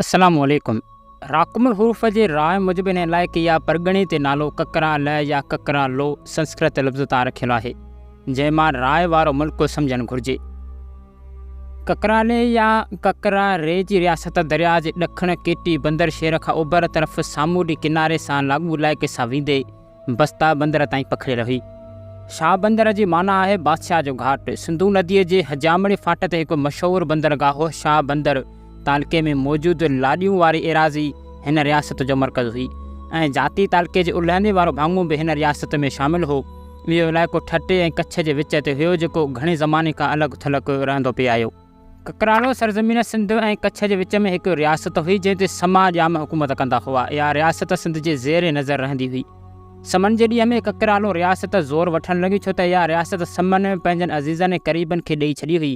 अस्सलामुअलैकुम। राक़मुल हुरूफ़ जे राय मुजिब इन इलाइक़े या परॻणे ते नालो ककराल या ककरालो संस्कृत लफ़्ज़ तां रखियलु आहे, जंहिं मां राय वारो मुल्क सम्झणु घुरिजे। ककराले या ककरारे जी रियासत दरिया जे ॾखण केटी बंदर शहर खां ओभर तरफ़ सामूंडी किनारे सां लाॻू इलाइक़े सां वेंदे बस्ता बंदर ताईं पखिड़ियल हुई। शाह बंदर जी माना आहे बादशाह जो घाट। सिंधू नदीअ जे हजामड़ी फाट ते हिकु मशहूरु बंदरगाह हो। शाह बंदर तालके में मौजूदु लाॾियूं वारी एराज़ी हिन रियासत जो मर्कज़ हुई ऐं जाती तालके जे उलहंदे वारो भाङो बि हिन रियासत में शामिलु हो। इहो इलाइक़ो ठटे ऐं कच्छ जे विच ते हुयो, जेको घणे ज़माने खां अलॻि थलॻ रहंदो पियो आयो। ककरालो सरज़मीन सिंध ऐं कच्छ जे विच में हिकु रियासत हुई, जंहिं ते समा ॼाम हुकूमत कंदा हुआ। इहा रियासत सिंध जे ज़ेर नज़र रहंदी हुई। समन जे ॾींहं में ककरालो रियासत ज़ोर वठणु लॻी, छो त इहा रियासत समन पंहिंजनि अज़ीज़नि ऐं क़रीबनि खे ॾेई छॾी हुई।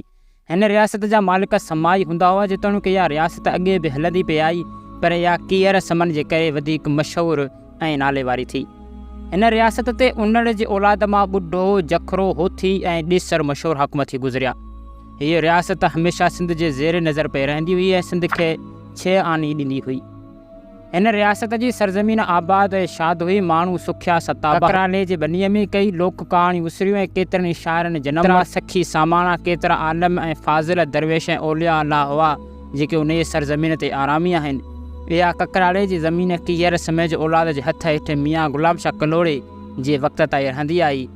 हिन रियासत जा मालिक समाई हूंदा हुआ, जेतोणीकि इहा रियासत अॻे बि हलंदी पई आई, पर इहा कीअर समन जे करे वधीक मशहूरु ऐं नाले वारी थी। हिन रियासत ते उनड़ जे औलाद मां ॿुढो, जखरो, होथी ऐं ॾीसर मशहूरु हुकूमत थी गुज़रिया। हीअ रियासत हमेशह सिंध जे ज़ेर नज़र पई रहंदी हुई ऐं सिंध खे 6 आनी ॾींदी हुई। हिन रियासत जी सरज़मीन आबाद ऐं शाद हुई। माण्हू सुखिया सताबा। ककराले जे बनीअ में कई लोक कहाणियूं विसरियूं ऐं केतिरनि शाइरनि जनम सखी सामाना, केतिरा आलम ऐं फाज़िल दरवेश ऐं औलिया अल्लाह हुआ, जेके उन जी सरज़मीन ते आरामी आहिनि। इहा ककराले जी ज़मीन कीअर समय जो औलाद जे हथ हेठि मियाँ गुलाम शाह कलोड़े जे वक़्त ताईं रहंदी आई।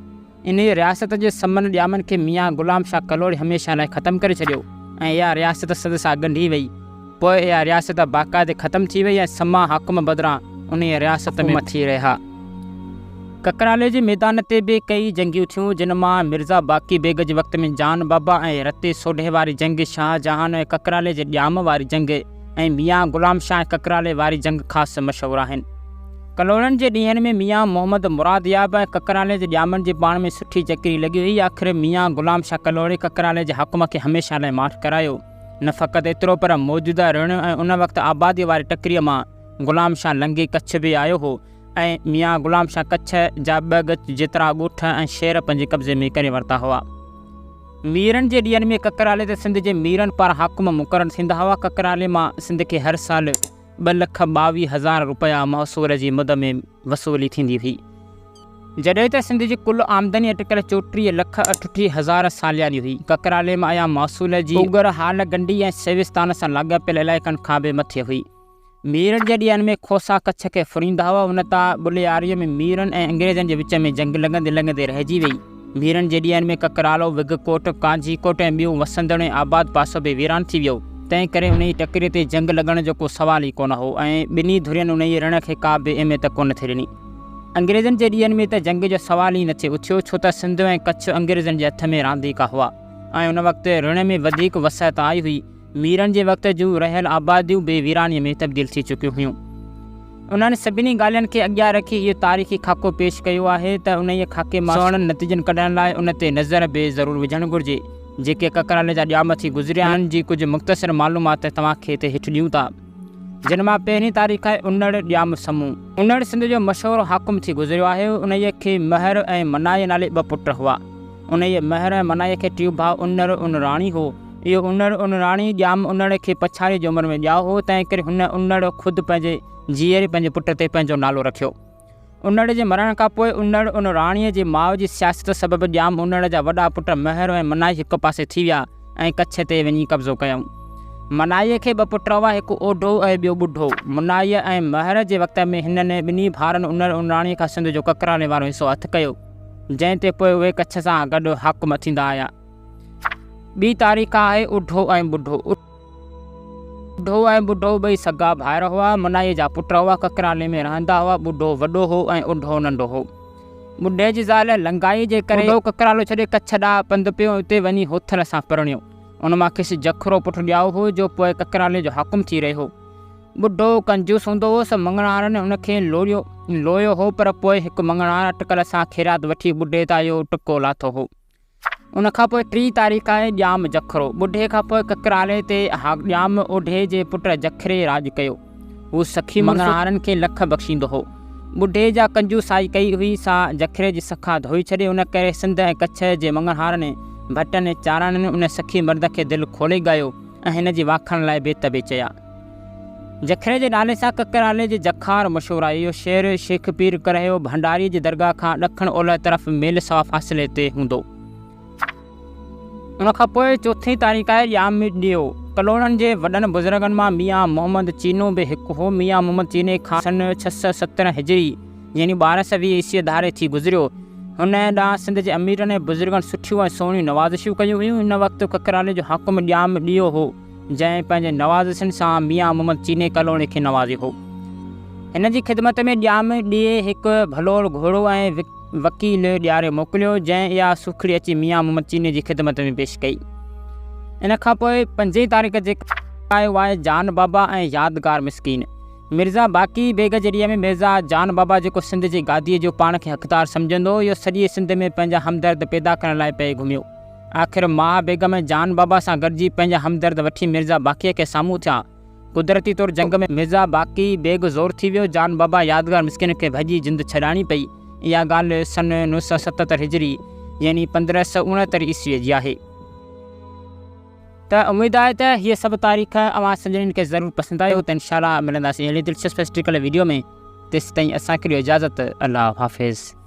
इन रियासत जे समन ॼामनि खे मियाँ गुलाम शाह कलोड़े हमेशह लाइ ख़तमु करे छॾियो ऐं इहा रियासत सद सां ॻंढी वई। पोइ इहा रियासत बाक़ाइदे ख़तमु थी वई ऐं समा हाकुम बदिरां उन रियासत में थी रहिया। ककराले जे मैदान ते बि कई जंगियूं थियूं, जिन मां मिर्ज़ा बाक़ी बेग जे वक़्त में जान बाबा ऐं रते सोढे वारी जंग, शाहजहान ऐं ककराले जे ॼाम वारी जंग ऐं मियाँ गुलाम शाह ककराले वारी जंग ख़ासि मशहूरु आहिनि। कलोड़नि जे ॾींहंनि में मियाँ मोहम्मद मुरादयाब ऐं ककराले जे ॼामनि जे पाण में सुठी चकरी लॻी हुई। आख़िर मियाँ गुलाम शाह कलोड़े ककराले जे हकुम खे हमेशह लाइ माठि करायो। न फ़क़ति एतिरो, पर मौजूदा ऋण ऐं उन वक़्तु आबादीअ वारी टकरीअ मां गुलाम शाह लंघे कच्छ बि आयो हो ऐं मियाँ गुलाम शाह कच्छ जा 2 गज जेतिरा ॻोठ ऐं शहर पंहिंजे कब्ज़े में करे वरिता हुआ। मीरनि जे ॾींहंनि में ककराले ते सिंध जे मीरनि पारां हाकुम मुक़ररु थींदा हुआ। ककराले मां सिंध खे हर साल 2,22,000 रुपया महसूर जी मुद में वसूली थींदी हुई, जॾहिं त सिंध जी कुल आमदनी अटकल 34,38,000 सालियानी हुई। ककराले मां आया महसूल जी उगर हाल गंडी ऐं सेविस्तान सां लाॻापियल इलाइक़नि खां बि मथे हुई। मीरनि जे ॾींहंनि में खोसा कच्छ खे फुरींदा हुआ। उन तां बुलियारीअ में मीरनि ऐं अंग्रेज़नि जे विच में जंग लॻंदे रहिजी वई। मीरनि जे ॾींहंनि में ककरालो, विगकोट, कांजीकोट ऐं ॿियूं वसंदड़ ऐं आबाद पासो बि वीरान थी वियो। तंहिं करे उन जी टकरीअ ते जंग लॻण जो को सवाल ई कोन हो ऐं ॿिन्ही धुरियुनि उन जी रण खे का बि अहमियत कोन थी ॾिनी। अंग्रेज़नि जे ॾींहंनि में त जंग जो सवाल ई न थियो उथियो, छो त सिंध ऐं कच्छ अंग्रेज़नि जे हथ में रांदीका हुआ ऐं उन वक़्तु रण में वधीक वसैत आई हुई। मीरनि जे वक़्त जूं रहियल आबादियूं बि वीरानीअ में तब्दील थी चुकियूं हुयूं। उन्हनि सभिनी ॻाल्हियुनि खे अॻियां रखी इहो तारीख़ी खाको पेश कयो आहे त उन जे खाके मां सुहिणनि नतीजनि कढण लाइ उन ते नज़र बि ज़रूरु विझणु घुरिजे। जेके ककराले जा ॼाम थी गुज़रिया आहिनि, जी कुझु मुख़्तसिर मालूमात तव्हांखे हिते हेठि ॾियूं था। जिन मां पहिरीं तारीख़ आहे उनड़ ॼाम समूह। उनड़ सिंध जो मशहूरु हाकुम थी गुज़रियो आहे। उन खे महर ऐं मनाए नाले 2 पुट हुआ। उन महर ऐं मनाए खे टियों भाउ उनड़ उनराणी हो। इहो उनड़ उनराणी ॼाम उनड़ खे पछाड़ीअ जी उमिरि में ॼाओ हो, तंहिं करे हुन उनड़ ख़ुदि पंहिंजे जीअरे पंहिंजे पुट ते पंहिंजो नालो रखियो। उनड़ जे मरण खां पोइ उनड़ उनराणीअ जे माउ जी सियासत सबबि ॼाम उनड़ जा वॾा पुट महर ऐं मनाई हिकु पासे थी विया ऐं कच्छ ते वञी कब्ज़ो कयऊं। मनाईअ खे 2 पुट हुआ, हिकु ओढो ऐं ॿियो ॿुढो। मनाईअ ऐं महर जे वक़्त में हिननि ॿिन्ही भाउरनि उनड़ उनराणीअ खां सिंध जो ककराले वारो हिसो हथु कयो, जंहिं ते पोइ उहे कच्छ सां गॾु हाकुम थींदा आया। ॿी तारीख़ आहे उढो ऐं ॿुढो। उढो ऐं ॿुढो ॿई सगा भाइर हुआ। मनाईअ जा पुट हुआ, ककराले में रहंदा हुआ। ॿुढो वॾो हो ऐं उढो नंढो हो। ॿुढे जी ज़ाल लंगाई जे करे उढो ककरालो छॾे कच्छ ॾांहुं पंधु पियो। उते वञी होथल सां परिणियो। उन मां खेसि जखरो पुटु ॼाओ हो, जो पोइ ककराले जो हाकुम थी रहियो हो। ॿुढो कंजूस हूंदो हुओसि। मंगणारनि उनखे लोयो हो, पर पोइ हिकु मंगणार अटकल सां ख़ैरात वठी ॿुढे तां इहो टुको लाथो हो। उन खां पोइ 3 तारीख़ आहे ॼाम जखरो। ॿुढे खां पोइ ककराले ते ॼाम ओढे जे पुट जखरे राज कयो। हू सखी मंगणारनि खे लख बख़्शींदो हो। ॿुढे जा कंजूसाई कई हुई, सा जखरे जी सखा धोई छॾे। उन करे सिंध ऐं कच्छ जे मंगणारनि भटनि ऐं चाराणनि उन सखी मर्द खे दिलि खोले ॻायो ऐं हिन जी वाखण लाइ बेत बि चया। जखरे जे नाले सां ककराले जे जखार मशहूरु आहे। इहो शहर शेख पीर करहियो भंडारी जी दरगाह खां ॾखण ओलह तरफ़ मेल सवा फ़ासिले ते हूंदो। उनखां पोइ चोथीं तारीख़ आहे ॼाम ॾियो। कलोड़नि जे वॾनि बुज़ुर्गनि मां मियाँ मोहम्मद चीनो बि हिकु हो। मियाँ मोहम्मद चीने खां सन 670 हिजरी यानी 1220 ईस्वी धारे थी गुज़रियो। हुन ॾांहुं सिंध जे अमीरनि ऐं बुज़ुर्गनि सुठियूं ऐं सुहिणियूं नवाज़िशूं कयूं हुयूं। हिन वक़्तु ककराले जो हाकुम ॼाम ॾियो हो, जंहिं पंहिंजे नवाज़िशनि सां मियाँ मोहम्मद चीने कलोड़े खे नवाज़ियो हो। हिन जी ख़िदमत में ॼाम ॾिए हिकु भलोड़ घोड़ो ऐं वकील ॾियारे मोकिलियो, जंहिं इहा सुखड़ी अची मियाँ मोहम्मद चीने जी ख़िदमत में पेश कई। इन खां पोइ 5 तारीख़ जे आयो आहे जान बाबा ऐं यादगार मिसकीन। मिर्ज़ा बाक़ी बेग जरिए में मिर्ज़ा जान बाबा जेको सिंध जी गादीअ जो पाण खे हक़दार सम्झंदो, इहो सॼे सिंध में पंहिंजा हमदर्द पैदा करण लाइ पिए घुमियो। आख़िर मां बेगम जान बाबा सां गॾिजी पंहिंजा हमदर्द वठी मिर्ज़ा बाक़ीअ खे साम्हूं थिया। कुदरती तौरु जंग में मिर्ज़ा बाक़ी बेग ज़ोर थी वियो। जान बाबा यादगार मिसकिन खे भॼी जिंद छॾाइणी पई। इहा ॻाल्हि सन 977 हिजरी यानी 1569 ईस्वीअ जी आहे। त उमेदु आहे त हीअ सभु तारीख़ अवां सॼणनि खे ज़रूरु पसंदि आयो। त इंशाअल्लाह मिलंदासीं अहिड़ी दिलचस्प हिस्ट्रिकल वीडियो में। तेसि ताईं असांखे ॾियो इजाज़त। अल्लाह हाफ़िज़।